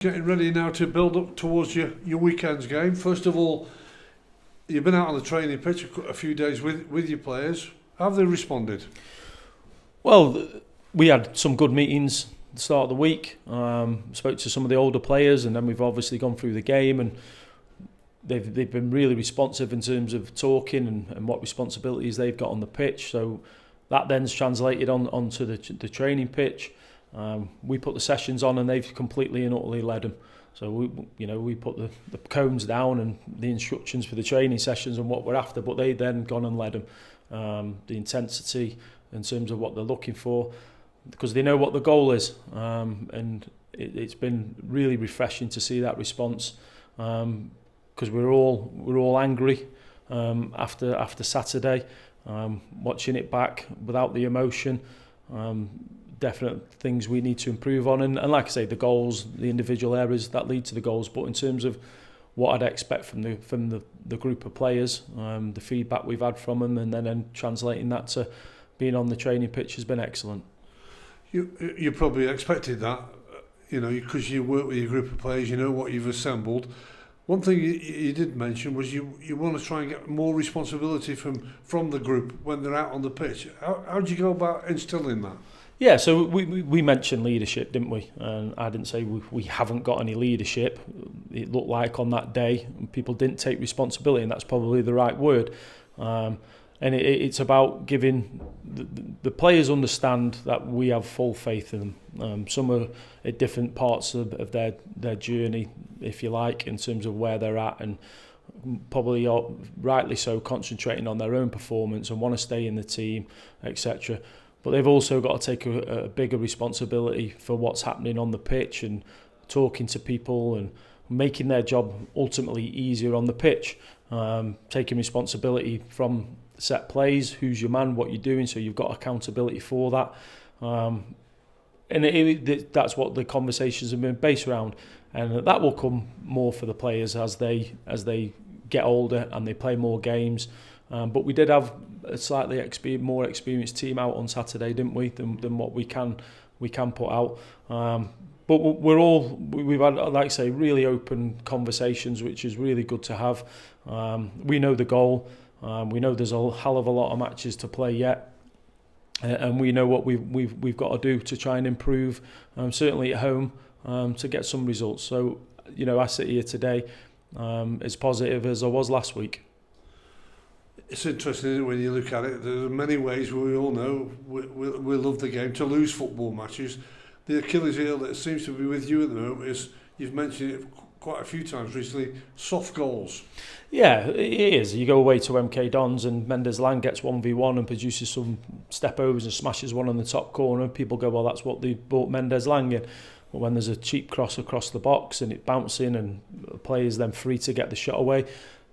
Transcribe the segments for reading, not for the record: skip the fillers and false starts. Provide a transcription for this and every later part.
Getting ready now to build up towards your weekend's game. First of all, you've been out on the training pitch a few days with your players. How have they responded? Well, we had some good meetings at the start of the week. Spoke to some of the older players, and then we've obviously gone through the game, and they've been really responsive in terms of talking and what responsibilities they've got on the pitch. So that then's translated onto the training pitch. We put the sessions on, and they've completely and utterly led them. So we put the cones down and the instructions for the training sessions and what we're after, but they then gone and led them. The intensity in terms of what they're looking for, because they know what the goal is, and it's been really refreshing to see that response, because we're all angry after Saturday, watching it back without the emotion. Definite things we need to improve on, and like I say, the goals, the individual errors that lead to the goals. But in terms of what I'd expect from the group of players, the feedback we've had from them, and then translating that to being on the training pitch has been excellent. You probably expected that, because you work with your group of players, you know what you've assembled. One thing you did mention was you want to try and get more responsibility from the group when they're out on the pitch. How do you go about instilling that? Yeah, so we mentioned leadership, didn't we? And I didn't say we haven't got any leadership. It looked like on that day people didn't take responsibility, and that's probably the right word. And it's about giving the players understand that we have full faith in them. Some are at different parts of their journey, if you like, in terms of where they're at, and probably rightly so concentrating on their own performance and want to stay in the team, etc. But they've also got to take a bigger responsibility for what's happening on the pitch and talking to people and making their job ultimately easier on the pitch. Taking responsibility from set plays, who's your man, what you're doing, so you've got accountability for that. And that's what the conversations have been based around. And that will come more for the players as they get older and they play more games. But we did have a slightly more experienced team out on Saturday, didn't we, than what we can put out. But we've had, like I say, really open conversations, which is really good to have. We know the goal. We know there's a hell of a lot of matches to play yet, and we know what we've got to do to try and improve, certainly at home, to get some results. So I sit here today as positive as I was last week. It's interesting, isn't it, when you look at it. There are many ways we all know we love the game to lose football matches. The Achilles heel that seems to be with you at the moment is, you've mentioned it quite a few times recently, soft goals. Yeah, it is. You go away to MK Dons and Mendes Lang gets 1v1 and produces some step overs and smashes one on the top corner. People go, well, that's what they bought Mendes Lang in. But when there's a cheap cross across the box and it bouncing and the player's then free to get the shot away,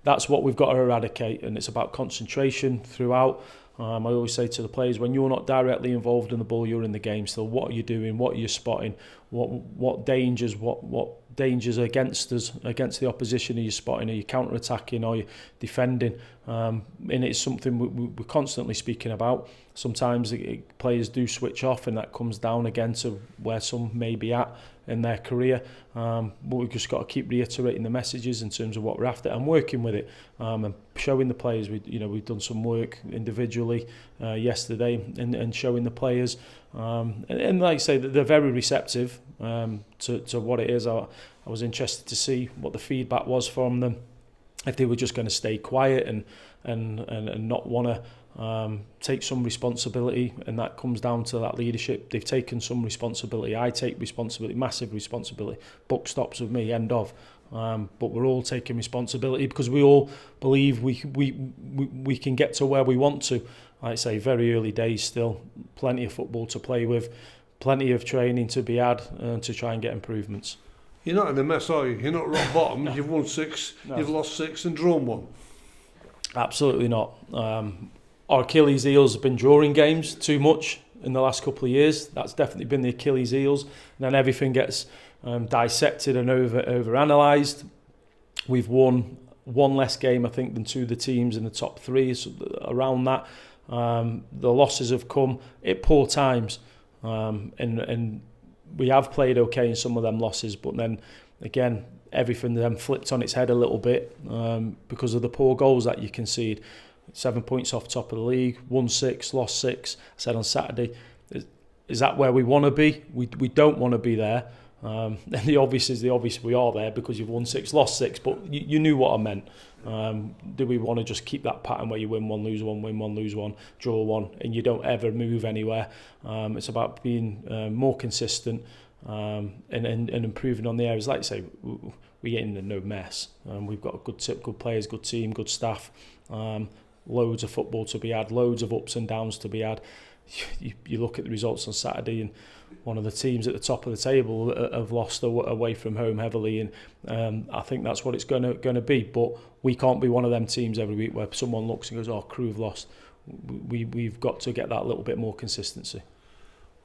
that's what we've got to eradicate, and it's about concentration throughout. I always say to the players, when you're not directly involved in the ball, you're in the game still. What are you doing? What are you spotting? What dangers? What dangers against us, against the opposition are you spotting? Are you counter-attacking? Are you defending? And it's something we're constantly speaking about. Sometimes players do switch off, and that comes down again to where some may be at in their career. But we've just got to keep reiterating the messages in terms of what we're after and working with it, and showing the players. We've done some work individually yesterday and showing the players. And like I say, they're very receptive to what it is. I was interested to see what the feedback was from them, if they were just going to stay quiet and not want to take some responsibility, and that comes down to that leadership. They've taken some responsibility. I take responsibility, massive responsibility. Buck stops with me, end of. But we're all taking responsibility because we all believe we can get to where we want to. Like I say, very early days still, plenty of football to play with, plenty of training to be had to try and get improvements. You're not in a mess, are you? You're not rock bottom. No. You've won 6, You've lost 6 and drawn 1. Absolutely not. Our Achilles heels have been drawing games too much in the last couple of years. That's definitely been the Achilles heels. And then everything gets dissected and over-analysed. We've won one less game, I think, than 2 of the teams in the top 3, so around that. The losses have come at poor times. And we have played okay in some of them losses, but then again, everything then flipped on its head a little bit because of the poor goals that you concede. 7 points off top of the league, won 6, lost 6. I said on Saturday, is that where we want to be? We don't want to be there. And the obvious is the obvious. We are there because you've won 6, lost 6, but you knew what I meant. Do we want to just keep that pattern where you win 1, lose 1, win 1, lose 1, draw 1, and you don't ever move anywhere? It's about being more consistent and improving on the areas. Like I say, we're in no mess. We've got good players, good team, good staff, loads of football to be had, loads of ups and downs to be had. You look at the results on Saturday, and one of the teams at the top of the table have lost away from home heavily, and I think that's what it's going to be. But we can't be one of them teams every week where someone looks and goes, "Oh, Crewe have lost." We've got to get that little bit more consistency.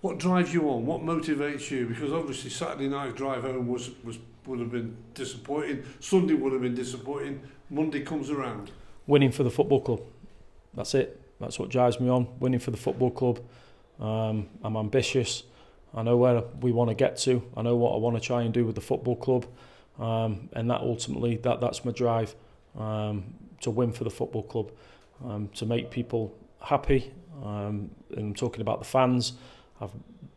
What drives you on? What motivates you? Because obviously Saturday night's drive home would have been disappointing. Sunday would have been disappointing. Monday comes around. Winning for the football club. That's it. That's what drives me on. Winning for the football club. I'm ambitious. I know where we want to get to. I know what I want to try and do with the football club. And that ultimately, that's my drive. To win for the football club. To make people happy. And I'm talking about the fans. I've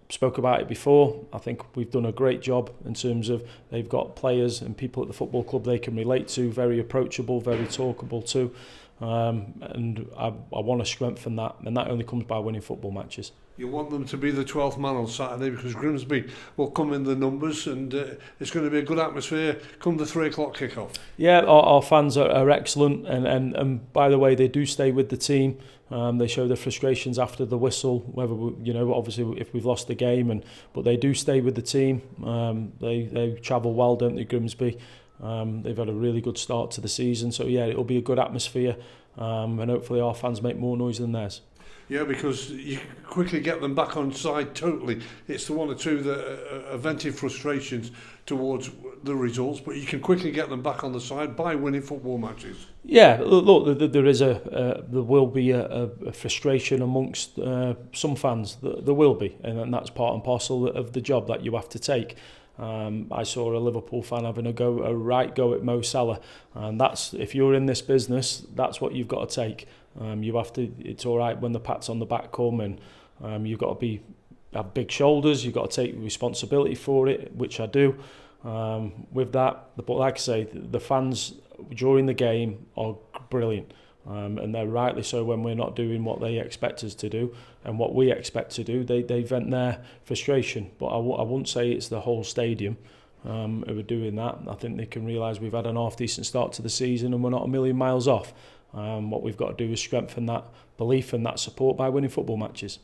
spoke about it before. I think we've done a great job in terms of they've got players and people at the football club they can relate to, very approachable, very talkable too. And I want to strengthen that, and that only comes by winning football matches. You want them to be the 12th man on Saturday because Grimsby will come in the numbers, and it's going to be a good atmosphere come the 3 o'clock kick-off. Yeah, our fans are excellent, and by the way, they do stay with the team. They show their frustrations after the whistle, whether obviously if we've lost the game, but they do stay with the team. They travel well, don't they, Grimsby? They've had a really good start to the season, so yeah, it'll be a good atmosphere, and hopefully our fans make more noise than theirs. Yeah, because you quickly get them back on side totally. It's the one or two that are venting frustrations towards the results, but you can quickly get them back on the side by winning football matches. Yeah, look, there will be a frustration amongst some fans. There will be, and that's part and parcel of the job that you have to take. I saw a Liverpool fan having a right go at Mo Salah, and that's, if you're in this business, that's what you've got to take. You have to. It's all right when the pats on the back come, and you've got to have big shoulders. You've got to take responsibility for it, which I do. With that, but like I say, the fans during the game are brilliant, and they're rightly so when we're not doing what they expect us to do and what we expect to do. They vent their frustration, but I wouldn't say it's the whole stadium who are doing that. I think they can realise we've had an half decent start to the season and we're not a million miles off. What we've got to do is strengthen that belief and that support by winning football matches.